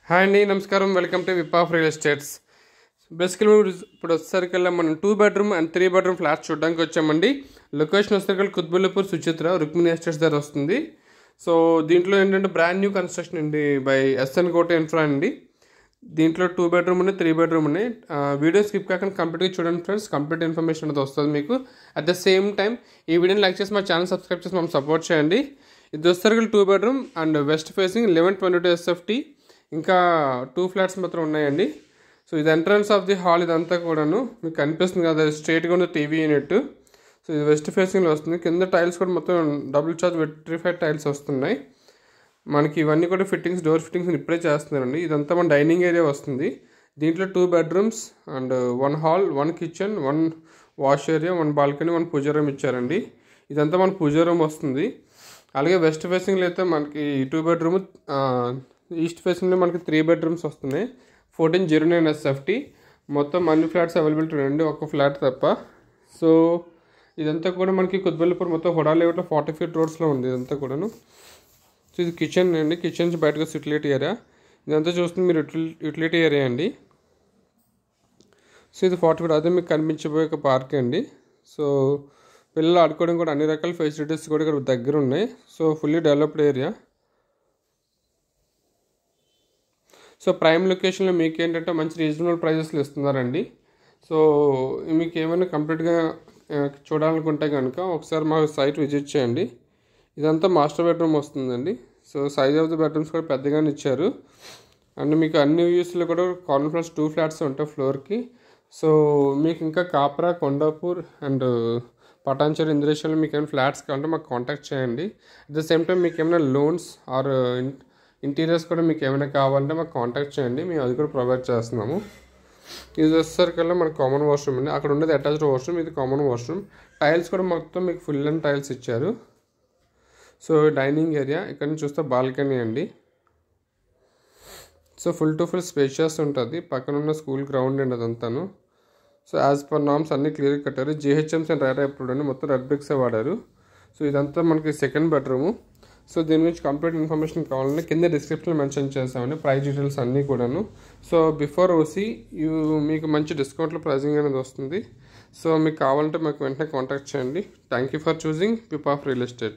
Hi అండి, నమస్కారం. Welcome to whip of real estates. Basically ఇప్పుడు వచ్చేసరికల్లా మనం 2 బెడ్రూమ్ అండ్ 3 బెడ్రూమ్ ఫ్లాట్స్ చూడడానికి వచ్చామండి. లొకేషన్ వచ్చేసరికి కుత్బుల్లాపూర్ సుచిత్ర రుక్మిణి ఎస్టేట్స్ దగ్గర వస్తుంది. సో దీంట్లో ఏంటంటే బ్రాండ్ న్యూ కన్స్ట్రక్షన్ అండి బై ఎస్ఎన్ కోట ఇన్ఫ్రా అండి. దీంట్లో 2 బెడ్రూమ్ ఉన్నాయి, 3 బెడ్రూమ్ ఉన్నాయి. వీడియో స్కిప్ కాకుండా కంప్లీట్గా చూడండి ఫ్రెండ్స్. కంప్లీట్ ఇన్ఫర్మేషన్ అనేది వస్తుంది మీకు. అట్ ద సేమ్ టైం ఈ వీడియోని లైక్ చేసి మా ఛానల్ సబ్స్క్రైబ్ చేసి మనం సపోర్ట్ చేయండి. ఇది వచ్చేసరికి 2 bedroom and west facing 1122 SFT. ఇంకా 2 ఫ్లాట్స్ మాత్రం ఉన్నాయండి. సో ఇది ఎంట్రన్స్ ఆఫ్ ది హాల్. ఇదంతా కూడాను మీకు కనిపిస్తుంది కదా, స్ట్రైట్గా ఉన్న టీవీ యూనిట్. సో ఇది వెస్ట్ ఫేసింగ్లో వస్తుంది. కింద టైల్స్ కూడా మొత్తం డబుల్ చార్జ్ విట్రిఫైడ్ టైల్స్ వస్తున్నాయి మనకి. ఇవన్నీ కూడా ఫిట్టింగ్స్, డోర్ ఫిట్టింగ్స్ ఇప్పుడే చేస్తున్నారండి. ఇదంతా మన డైనింగ్ ఏరియా వస్తుంది. దీంట్లో 2 bedrooms and 1 hall, 1 kitchen, 1 wash area, 1 balcony, 1 puja room ఇచ్చారండి. ఇదంతా మన పూజా రూమ్ వస్తుంది. అలాగే వెస్ట్ ఫేసింగ్లో అయితే మనకి 2 బెడ్రూమ్, ఈస్ట్ ఫేసింగ్లో మనకి 3 బెడ్రూమ్స్ వస్తున్నాయి. 1409 SFT. మొత్తం అన్ని ఫ్లాట్స్ అవైలబిలిటీ ఉండండి, ఒక ఫ్లాట్ తప్ప. సో ఇదంతా కూడా మనకి కుత్బుల్లాపూర్ మొత్తం హుడా లేఅవుట్లో 40 ఫీట్ రోడ్స్లో ఉంది ఇదంతా కూడాను. సో ఇది కిచెన్ అండి. కిచెన్ నుంచి బయటకు యూటిలిటీ ఏరియా. ఇదంతా చూస్తుంది మీరు యూటిలిటీ ఏరియా అండి. సో ఇది 40 ఫీట్, అదే మీకు కనిపించబోయే ఒక పార్క్ అండి. సో పిల్లలు ఆడుకోవడం కూడా అన్ని రకాల ఫెసిలిటీస్ కూడా ఇక్కడ దగ్గర ఉన్నాయి. So fully developed area. So prime లొకేషన్లో మీకు ఏంటంటే మంచి రీజనబుల్ ప్రైజెస్లో ఇస్తున్నారండి. సో మీకు ఏమైనా కంప్లీట్గా చూడాలనుకుంటే కనుక ఒకసారి మా సైట్ విజిట్ చేయండి. ఇదంతా మాస్టర్ బెడ్రూమ్ వస్తుందండి. So size of the bedrooms కూడా పెద్దగానే ఇచ్చారు. అండ్ మీకు అన్ని వ్యూస్లో కూడా కార్నర్ ఫ్లాట్స్ 2 ఫ్లాట్స్ ఉంటాయి ఫ్లోర్కి. సో మీకు ఇంకా కాప్రా, కొండాపూర్ అండ్ పటాన్చెరు, ఇంద్రేశ్వర్లో మీకు ఏమైనా ఫ్లాట్స్ కావాలంటే మాకు కాంటాక్ట్ చేయండి. అట్ ద సేమ్ టైం మీకు ఏమైనా లోన్స్ ఆర్ ఇంటీరియర్స్ కూడా మీకు ఏమైనా కావాలంటే మాకు కాంటాక్ట్ చేయండి, మేము అది కూడా ప్రొవైడ్ చేస్తున్నాము. ఇది వచ్చేసరికల్లా మనకు కామన్ వాష్రూమ్ అండి. అక్కడ ఉండేది అటాచ్డ్ వాష్రూమ్, ఇది కామన్ వాష్రూమ్. టైల్స్ కూడా మొత్తం మీకు ఫుల్ అండ్ టైల్స్ ఇచ్చారు. సో డైనింగ్ ఏరియా, ఇక్కడ నుంచి చూస్తే బాల్కనీ అండి. So full to full spacious ఉంటుంది. పక్కన ఉన్న స్కూల్ గ్రౌండ్ అండి అదంతాను. సో యాజ్ పర్ నామ్స్ అన్నీ క్లియర్గా కట్టారు. GHMs అండ్ రైట్ అప్రూవ్డ్ అండి. మొత్తం రెడ్ బ్రిక్సే వాడారు. సో ఇదంతా మనకి సెకండ్ బెడ్రూము. సో దీని గురించి కంప్లీట్ ఇన్ఫర్మేషన్ కావాలంటే కింద డిస్క్రిప్షన్లో మెన్షన్ చేస్తామండి, ప్రైస్ డీటెయిల్స్ అన్నీ కూడాను. సో బిఫోర్ ఓసీ మీకు మంచి డిస్కౌంట్లో ప్రైజింగ్ అనేది వస్తుంది. సో మీకు కావాలంటే మాకు వెంటనే కాంటాక్ట్ చేయండి. Thank you for choosing whip of real estate.